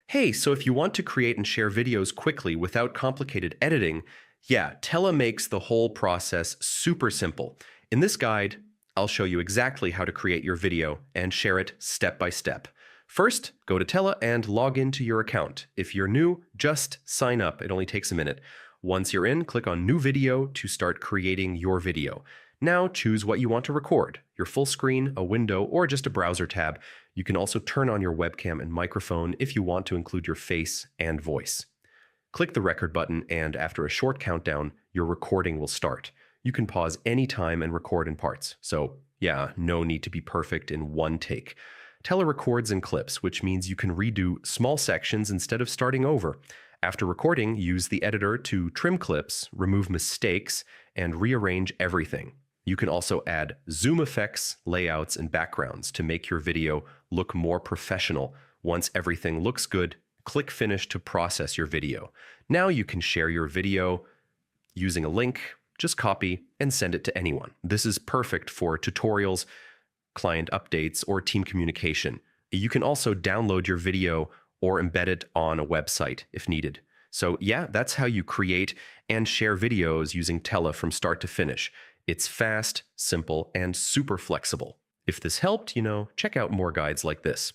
Hey, so if you want to create and share videos quickly without complicated editing, yeah, Tella makes the whole process super simple. In this guide, I'll show you exactly how to create your video and share it step by step. First, go to Tella and log into your account. If you're new, just sign up. It only takes a minute. Once you're in, click on New Video to start creating your video. Now choose what you want to record, your full screen, a window, or just a browser tab. You can also turn on your webcam and microphone if you want to include your face and voice. Click the record button, and after a short countdown, your recording will start. You can pause anytime and record in parts. So, yeah, no need to be perfect in one take. Tele records in clips, which means you can redo small sections instead of starting over. After recording, use the editor to trim clips, remove mistakes, and rearrange everything. You can also add zoom effects, layouts, and backgrounds to make your video look more professional. Once everything looks good, click Finish to process your video. Now you can share your video using a link. Just copy and send it to anyone. This is perfect for tutorials, client updates, or team communication. You can also download your video or embed it on a website if needed. So yeah, that's how you create and share videos using Tella from start to finish. It's fast, simple, and super flexible. If this helped, check out more guides like this.